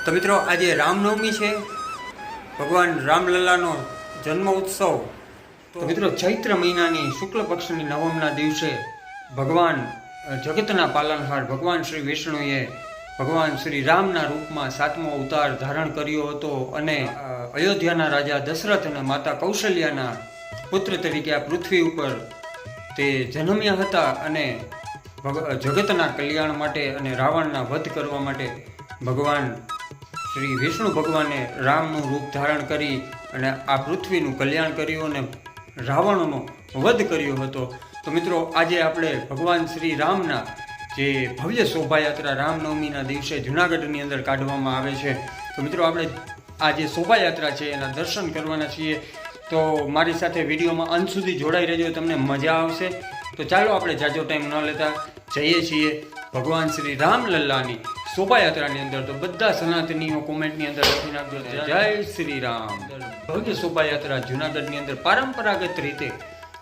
તો મિત્રો આજે રામનવમી છે, ભગવાન રામલલ્લાનો જન્મ ઉત્સવ. તો મિત્રો ચૈત્ર મહિનાની શુક્લ પક્ષની નવમના દિવસે ભગવાન જગતના પાલનહાર ભગવાન શ્રી વિષ્ણુએ ભગવાન શ્રી રામના રૂપમાં 7મો અવતાર ધારણ કર્યો હતો અને અયોધ્યાના રાજા દશરથ અને માતા કૌશલ્યાના પુત્ર તરીકે આ પૃથ્વી ઉપર તે જન્મ્યા હતા અને જગતના કલ્યાણ માટે અને રાવણના વધ કરવા માટે ભગવાન શ્રી વિષ્ણુ ભગવાને રામનું રૂપ ધારણ કરી અને આ પૃથ્વીનું કલ્યાણ કર્યું અને રાવણનો વધ કર્યો હતો. તો મિત્રો આજે આપણે ભગવાન શ્રી રામના જે ભવ્ય શોભાયાત્રા રામનવમીના દિવસે જૂનાગઢની અંદર કાઢવામાં આવે છે. તો મિત્રો આપણે આ જે શોભાયાત્રા છે એના દર્શન કરવાના છીએ. તો મારી સાથે વિડીયોમાં અંત સુધી જોડાઈ રહેજો, તમને મજા આવશે. તો ચાલો આપણે જાજો ટાઈમ ન લેતા જઈએ છીએ ભગવાન શ્રી રામલલ્લાની શોભાયાત્રાની અંદર. તો બધા સનાતનીઓ કોમેન્ટની અંદર લખી નાખજો જય શ્રી રામ. ભવ્ય શોભાયાત્રા જૂનાગઢની અંદર પરંપરાગત રીતે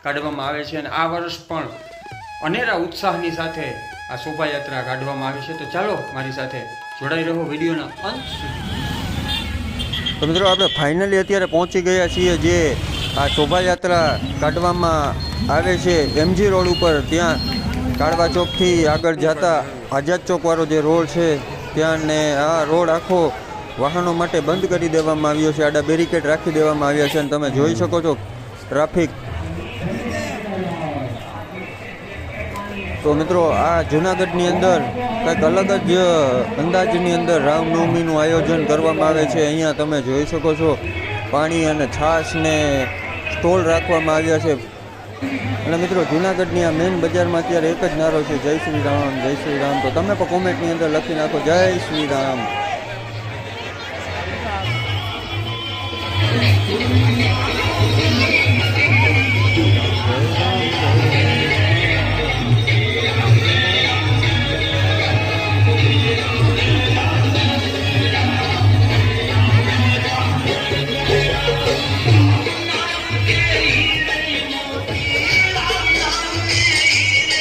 કાઢવામાં આવે છે અને આ વર્ષ પણ અનેરા ઉત્સાહની સાથે આ શોભાયાત્રા કાઢવામાં આવે છે. તો ચાલો મારી સાથે જોડાઈ રહો વિડીયોના અંત સુધી. તો મિત્રો આપણે ફાઇનલી અત્યારે પહોંચી ગયા છીએ જે આ શોભાયાત્રા કાઢવામાં આવે છે એમજી રોડ ઉપર. ત્યાં કાળવા ચોકથી આગળ જતા આઝાદ ચોકવાળો જે રોડ છે ત્યાં ને આ રોડ આખો વાહનો માટે બંધ કરી દેવામાં આવ્યો છે. આડા બેરિકેડ રાખી દેવામાં આવ્યા છે અને તમે જોઈ શકો છો ટ્રાફિક. તો મિત્રો આ જૂનાગઢની અંદર કંઈક અલગ જ અંદાજની અંદર રામનવમીનું આયોજન કરવામાં આવે છે. અહીંયા તમે જોઈ શકો છો પાણી અને છાશ ને સ્ટોલ રાખવામાં આવ્યા છે. અને મિત્રો જૂનાગઢની આ મેઇન બજારમાં અત્યારે એક જ નારો છે જય શ્રી રામ જય શ્રી રામ. તો તમે પણ કોમેન્ટની અંદર લખી નાખો જય શ્રી રામ.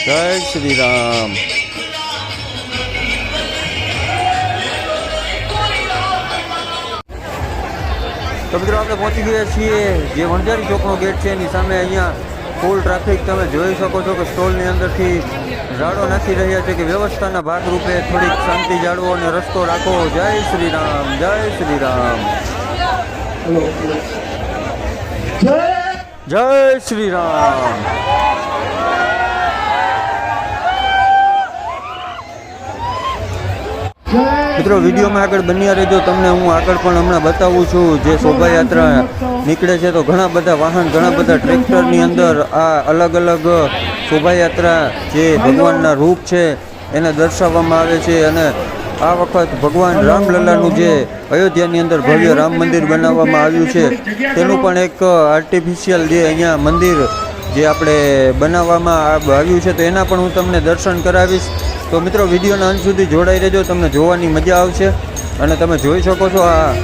જય શ્રી રામ. તો મિત્રો આપણે પહોંચી ગયા છીએ જે વણઝારી ચોકનો ગેટ છે એની સામે. અહીંયા ફૂલ ટ્રાફિક તમે જોઈ શકો છો કે સ્ટોલની અંદરથી ઝાડો નાખી રહ્યા છે કે વ્યવસ્થાના ભાગરૂપે થોડીક શાંતિ જાળવો અને રસ્તો રાખો. જય શ્રી રામ જય શ્રી રામ જય શ્રી રામ. મિત્રો વિડીયોમાં આગળ બન્યા રહેજો, તમને હું આગળ પણ હમણાં બતાવું છું. જે શોભાયાત્રા નીકળે છે તો ઘણા બધા વાહન ઘણા બધા ટ્રેક્ટરની અંદર આ અલગ અલગ શોભાયાત્રા જે ભગવાનના રૂપ છે એને દર્શાવવામાં આવે છે. અને આ વખત ભગવાન રામલલ્લાનું જે અયોધ્યાની અંદર ભવ્ય રામ મંદિર બનાવવામાં આવ્યું છે તેનું પણ એક આર્ટિફિશિયલ જે અહીંયા મંદિર જે આપણે બનાવવામાં આવ્યું છે તો એના પણ હું તમને દર્શન કરાવીશ. તો મિત્રો વિડીયોના અંત સુધી જોડાઈ રહેજો, તમને જોવાની મજા આવશે. અને તમે જોઈ શકો છો આ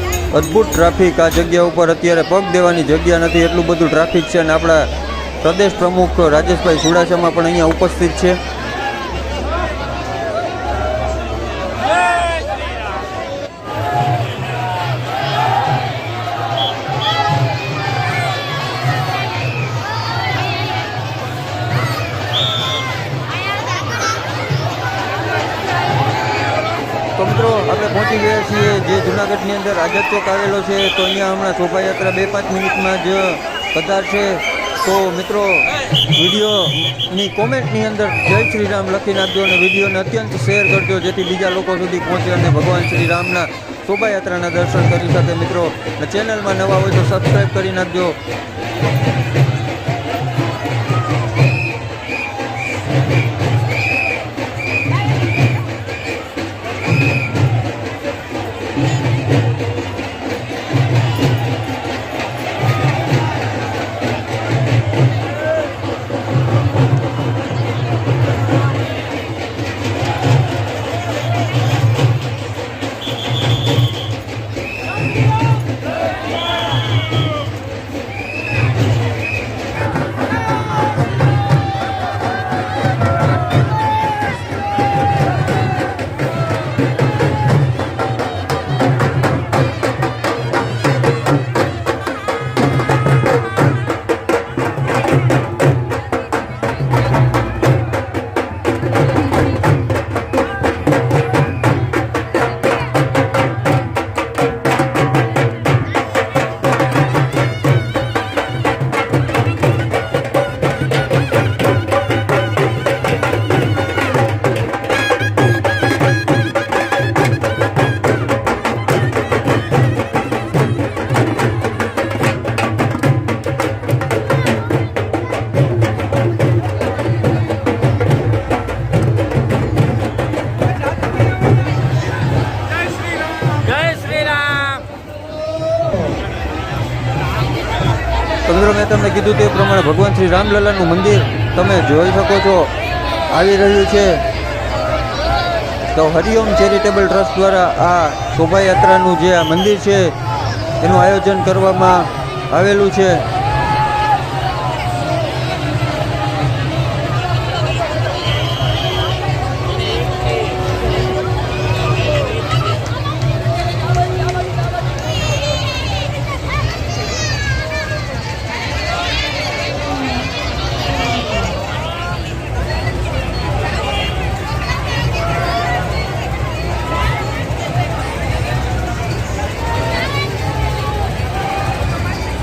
અદ્ભુત ટ્રાફિક. આ જગ્યા ઉપર અત્યારે પગ દેવાની જગ્યા નથી, એટલું બધું ટ્રાફિક છે. અને આપણા પ્રદેશ પ્રમુખ રાજેશભાઈ ચુડાસમા પણ અહીંયા ઉપસ્થિત છે. તો મિત્રો આપણે પહોંચી ગયા છીએ જે જૂનાગઢની અંદર આઝાદ ચોક આવેલો છે. તો અહીંયા હમણાં શોભાયાત્રા 2-5 મિનિટમાં જ પધારશે. તો મિત્રો વિડીયોની કોમેન્ટની અંદર જય શ્રી રામ લખી નાખજો અને વિડીયોને અત્યંત શેર કરજો જેથી બીજા લોકો સુધી પહોંચે અને ભગવાન શ્રી રામના શોભાયાત્રાના દર્શન કરી શકે. મિત્રો ચેનલમાં નવા હોય તો સબસ્ક્રાઈબ કરી નાખજો. તો મિત્રો મેં તમને કીધું તે પ્રમાણે ભગવાન શ્રી રામલલ્લાનું મંદિર તમે જોઈ શકો છો આવી રહ્યું છે. તો હરિઓમ ચેરિટેબલ ટ્રસ્ટ દ્વારા આ શોભાયાત્રાનું જે આ મંદિર છે એનું આયોજન કરવામાં આવેલું છે.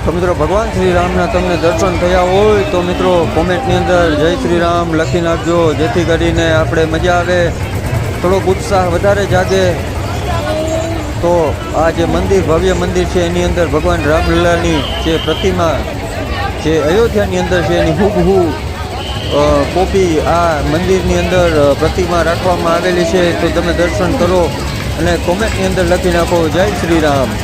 તો મિત્રો ભગવાન શ્રી રામના તમને દર્શન થયા હોય તો મિત્રો કોમેન્ટની અંદર જય શ્રી રામ લખી નાખજો, જેથી કરીને આપણે મજા આવે, થોડોક ઉત્સાહ વધારે જાગે. તો આ જે મંદિર ભવ્ય મંદિર છે એની અંદર ભગવાન રામલલ્લાની જે પ્રતિમા જે અયોધ્યાની અંદર છે એની હુબહુ કોપી આ મંદિરની અંદર પ્રતિમા રાખવામાં આવેલી છે. તો તમે દર્શન કરો અને કોમેન્ટની અંદર લખી નાખો જય શ્રી રામ.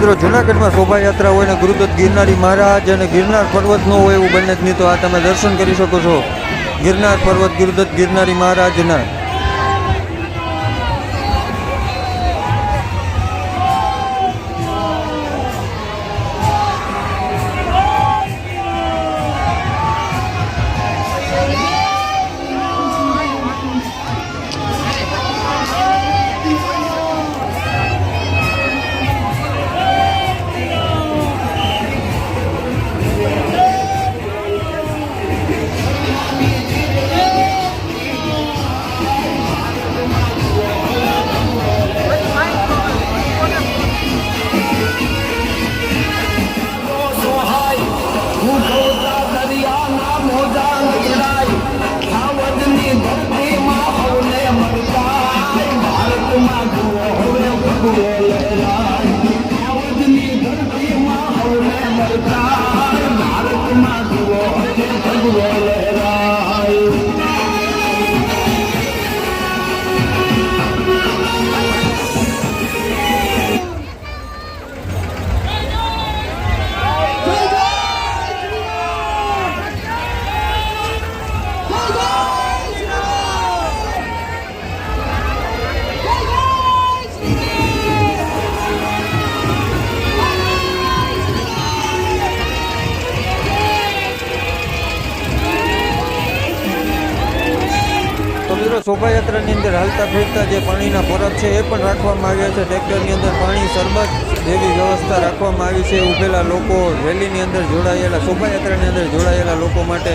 મિત્રો જૂનાગઢમાં શોભાયાત્રા હોય ને ગુરુદત્ત ગિરનારી મહારાજ અને ગિરનાર પર્વત ન હોય એવું બને જ નહીં. તો આ તમે દર્શન કરી શકો છો ગિરનાર પર્વત ગુરુદત્ત ગિરનારી મહારાજના. શોભાયાત્રાની અંદર હાલતા ફેરતા જે પાણીના પરબ છે એ પણ રાખવામાં આવ્યા છે. ટ્રેક્ટરની અંદર પાણી શરબત જેવી વ્યવસ્થા રાખવામાં આવી છે. ઉભેલા લોકો રેલીની અંદર જોડાયેલા શોભાયાત્રાની અંદર જોડાયેલા લોકો માટે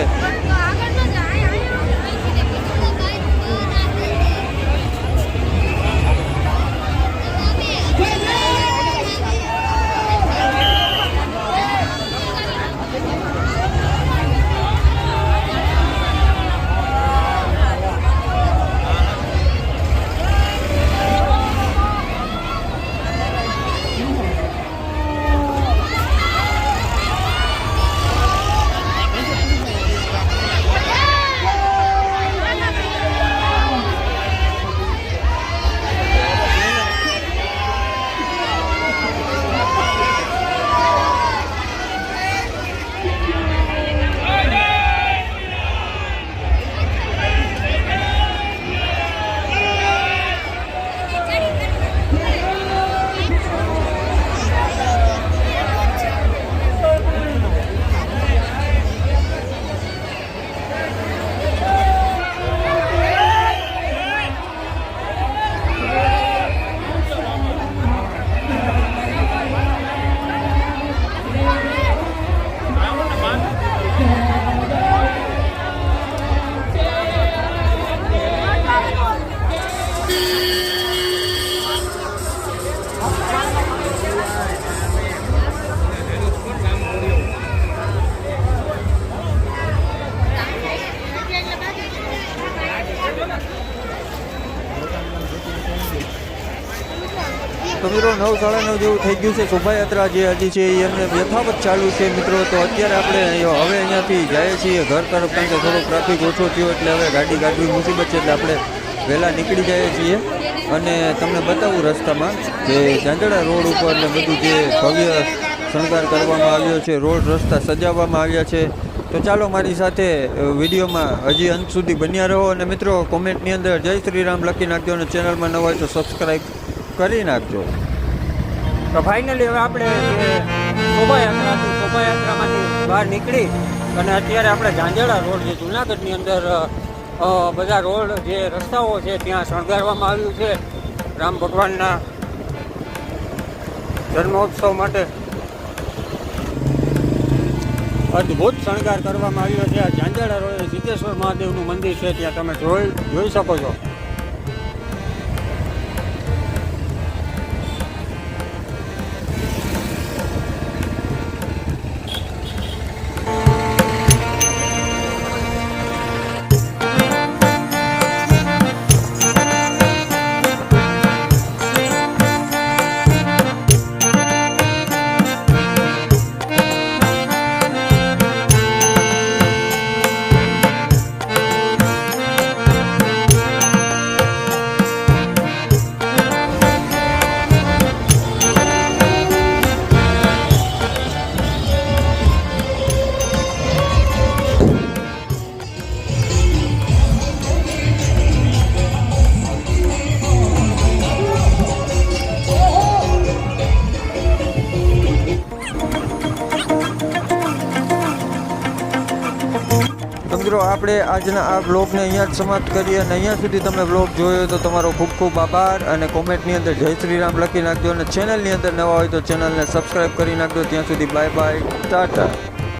તો મિત્રો 9:30 જેવું થઈ ગયું છે. શોભાયાત્રા જે હજી છે એ એમને યથાવત ચાલુ છે મિત્રો. તો અત્યારે આપણે હવે અહીંયાથી જઈએ છીએ ઘર તરફ, કારણ કે થોડો ટ્રાફિક ઓછો થયો એટલે હવે ગાડી કાઢવી મુસીબત છે, એટલે આપણે વહેલા નીકળી જઈએ છીએ. અને તમને બતાવું રસ્તામાં કે ઝાંઝડા રોડ ઉપર ને બધું જે ભવ્ય શણગાર કરવામાં આવ્યો છે, રોડ રસ્તા સજાવવામાં આવ્યા છે. તો ચાલો મારી સાથે વિડીયોમાં હજી અંત સુધી બન્યા રહો. અને મિત્રો કોમેન્ટની અંદર જય શ્રી રામ લખી નાખજો અને ચેનલમાં નવા હોય તો સબસ્ક્રાઈબ કરી નાખજો. તો ફાઇનલી હવે આપણે જે શોભાયાત્રામાંથી બહાર નીકળી અને અત્યારે આપણે ઝાંઝડા રોડ જે જૂનાગઢની અંદર બધા રોડ જે રસ્તાઓ છે ત્યાં શણગારવામાં આવ્યું છે રામ ભગવાનના જન્મોત્સવ માટે. અદ્ભુત શણગાર કરવામાં આવ્યો છે. આ ઝાંઝડા રોડ સિદ્ધેશ્વર મહાદેવનું મંદિર છે, ત્યાં તમે જોઈ શકો છો. તો મિત્રો આપણે આજના આ બ્લોગને અહીંયા જ સમાપ્ત કરીએ અને અહીંયા સુધી તમે બ્લોગ જોયો તો તમારો ખૂબ ખૂબ આભાર અને કોમેન્ટની અંદર જય શ્રી રામ લખી નાખજો અને ચેનલની અંદર નવા હોય તો ચેનલને સબસ્ક્રાઈબ કરી નાખજો. ત્યાં સુધી બાય બાય, ટાટા.